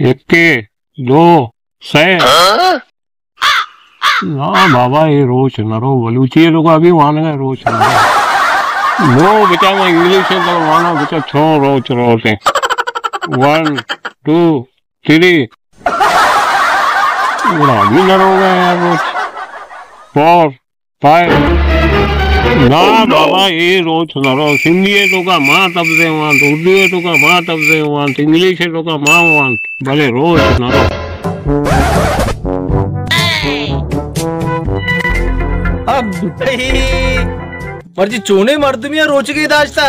एक दो से ना बाबा ये रोज नरो बलूची लोग अभी मान गए रोज वो बेटा मैं इंग्लिश है तो मानो बेटा छो रोज रोज है 1 2 3 अभी नरो गए यार रोज 4 5 ना बाबा ये रोज नरो सिंधी है तो का माँ तब से वहाँ उर्दू है तो का माँ तब से वहाँ इंग्लिश है तो का माँ वहाँ भले रोज नरो अब मर्जी चोने मर्द में रोचगी दाश्ता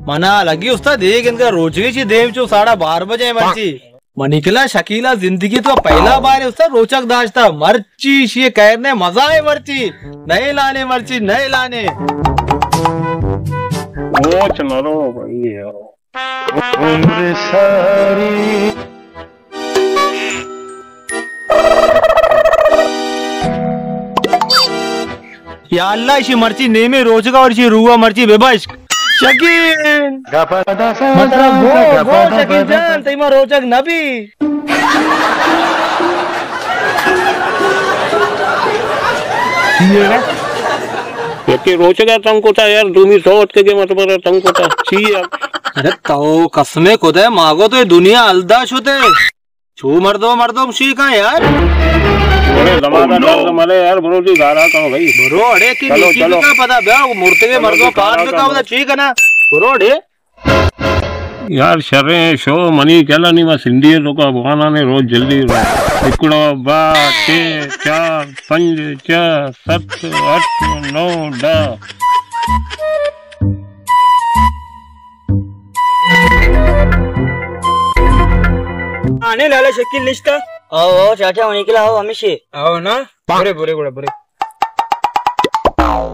मना लगी उस्ताद देख इनका रोचगी ची देव चो 12:30 बजे मर्जी मनिकला शकीला जिंदगी तो पहला बार है उस्ताद रोचक दाश्ता मर्ची ये कहने मजा है मर्ची नए लाने मर्ची नए लाने रोज नरो भाई उम्र सारी या अल्लाह इसी मर्ची नेमे रोचका और इसी रुआ मर्ची बेबश शकील मतलब वो शकील जान तैमा रोचक नबी ये रोचका तुमको था यार तुम्ही सोच के मतलब तुमको था सी अरे तो कसमे खुदा मांगो तो ये दुनिया अलदाश होते छू मर्दो शी का यार दमादा दर्द मरे यार बरोटी गारा का भाई बरो अड़े की नीची का पता बे मूर्ति के मर्दों पार में का पता ठीक है ना बरो अड़े यार शरे शो मनी केला नहीं मैं सिंधी लोग भगवाना ने रोज जल्दी हिकड़ो बा 6 4 5 6 7 8 9 10 आने लाला शकील लिस्ट आओ चाचा होने के लिए आओ हमेशा आओ ना बुरे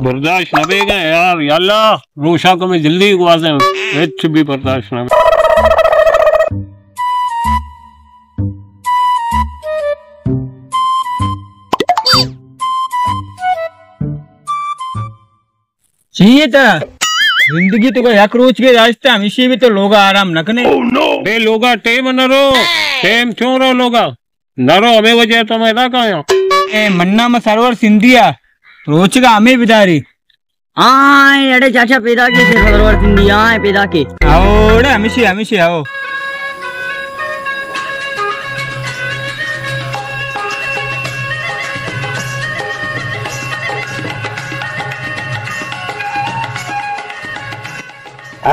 बर्दाश्त न बेगा यार याल्ला रोशा को मैं जल्दी गुआसे एच भी बर्दाश्त न चाहिए था जिंदगी तो एक रोज के रास्ते हमेशा भी तो लोग आराम न कने बे लोगा टेम नरो टेम क्यों रो लोगा नरो हमें वजह तो मैं रखा ए मन्ना में सरवर सिंधिया रोज का हमें बिदारी आए अरे चाचा पैदा के सरवर सिंधिया आए पैदा के आओ अरे हमेशा आओ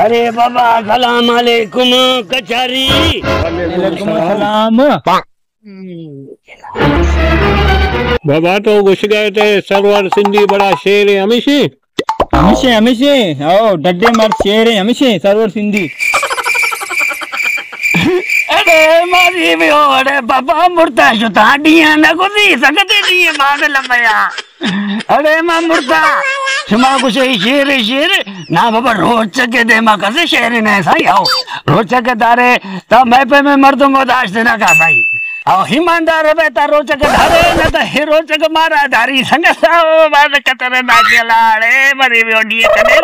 अरे बाबा सलाम अलैकुम कचारी वालेकुम सलाम बाबा तो घुस गए थे सरवर सिंधी बड़ा शेर है हमेशा आओ डड्डे मर शेर है हमेशा सरवर सिंधी अरे मारी भी हो अरे बाबा मुर्ता शुता डिया ना कोनी सकते नहीं है मार लंबया अरे मां मुर्ता क्षमा कुछ शेर ना बाबा रोच के दे मां कैसे शेर ने ऐसा ही आओ रोच के दारे तब मैं पे मैं मर दूंगा दाश देना का भाई आओ ईमानदार है बेटा रोच के धारे न तो हे रोच के मारा धारी संग साओ बात कतरे ना केला अरे मरी भी ओडी कने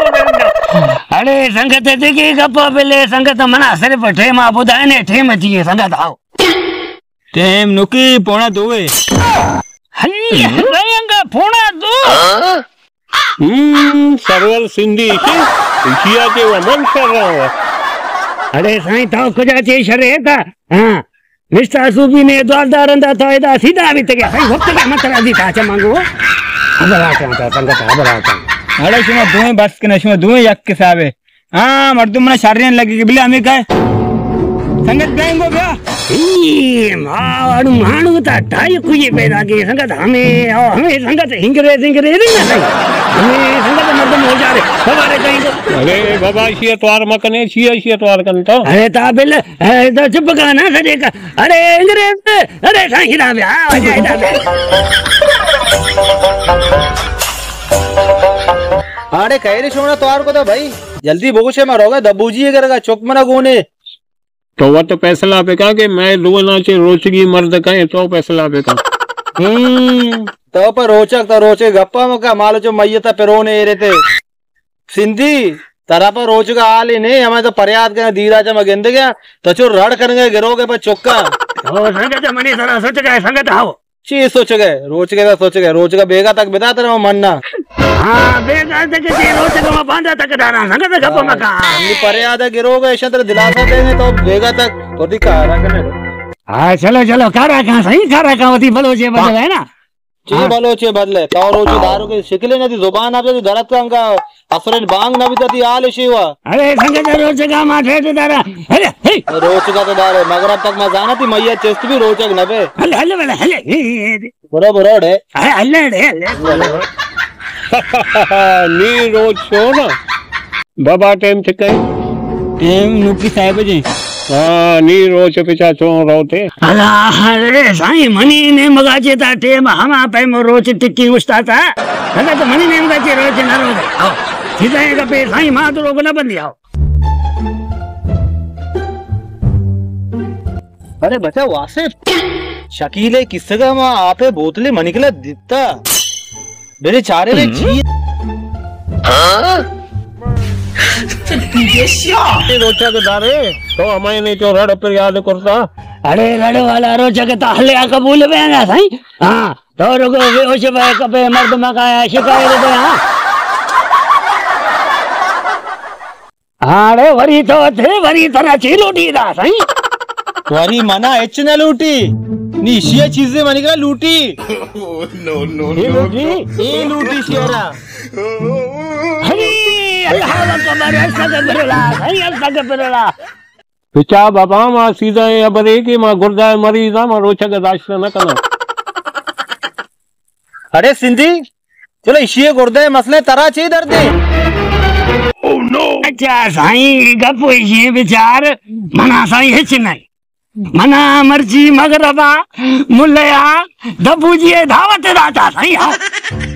अरे संगत देखी गप बेले संगत मना सिर्फ ठेम आ बुधाए ने ठेम थी संगत आओ टेम नुकी पोना दोवे हई रंगा पोना दो सरवर सिंधी इशिया के वमन कर रहा हूँ अरे साईं तो खुदा चे शरे था हां मिस्टर सूबी ने द्वारदार अंदा तो इदा सीधा भी तक साईं वक्त का मतलब दी था मांगो अबरा था संगत अबरा था अरे शुमा दोए बस के नशमा दोए यक के साबे हां मर्दुम ने शारियन लगे के बिले हमें कहे संगत गएंगो बे ई मावड़ मानु ता टाई कुई पैदा के संगत हमें संगत हिंगरे नहीं हमें संगत मर्दम हो जा रे हमारे कहीं अरे बाबा शिया तवार मकने शिया तवार कन तो अरे ता बिल तो चुप का ना सजे का अरे अंग्रेज अरे साईं राम आ जाए अरे कह रे सोना तवार को तो भाई जल्दी भोगुशे में रोगा दबूजी करेगा चौक मना गोने तो वह तो फैसला पे कहा कि मैं दो नाचे रोचगी मर्द कहे तो फैसला पे कहा तो पर रोचक गप्पा मका मालो जो मैयता पेरोने रहते सिंधी तरा पर रोचक हाल ही नहीं हमें तो पर्याद के धीराज में गेंद गया तो चो रड़ करेंगे गिरोगे पर चौका संगत मनी सारा सोच गए संगत आओ ची सोच गए रोच का बेगा तक बिता तेरा मनना हाँ बेगा तक जे रोच का बांधा तक दाना संगत गप मका हमने पर्याद गिरोगे ऐसा तेरा दिलासा देंगे तो बेगा तक तो दिखा रहा करने हाँ चलो कारा कहाँ सही कारा कहाँ होती बलोचे बदल है ना ची बलोचे बदले तो रोची दारू के शिकले नहीं जुबान आप जो दरत का अंगा असरेन बांग ना भी तो आल शिवा अरे संगत रोच का माठे तो दारा अरे रोच का तो दारे मगर अब तक मैं जाना थी मैया चेस्ट भी रोचक न बे हले बरोबर है हले नी रोज छो ना बाबा टाइम थे कई टेम नुकी साहब जी हाँ नी रोज पिछा छो रोते अला अरे साईं मनी ने मगाचे ता टेम हमा पे मो रोज टिक्की उस्ता था हला तो मनी ने मगाचे रोज ना रोज आओ सीधा एक पे साईं मां तो रोग ना बंदी आओ अरे बच्चा वासिफ शकीले किस्से का मां आपे बोतले मनिकला दिता मेरे चारे में जी रोचा के दारे तो हमारे ने जो रड़ पर याद करता अरे रड़ वाला रोज के ता हले कबूल में ना साईं हां तो रोग बेहोश पे कपे मर्द मकाया शिकायत दे हां अरे वरी तो थे वरी तरह ची लूटी दा साईं वरी मना एच न लूटी निशिया चीजें मनिकला लूटी ये लूटी शेरा अरे अल्लाह अकबर अल्लाह पिछा बाबा मां सीधा अबर की मां गुर्दा मरीज मां रोचा के दाश्त न कना अरे सिंधी चलो इशिये गुर्दे मसले तरह ची दर्द अच्छा साईं गप ये विचार मना साईं हिच नहीं मना मर्जी मगरबा मुल्ला दबूजी दावत दाता साईं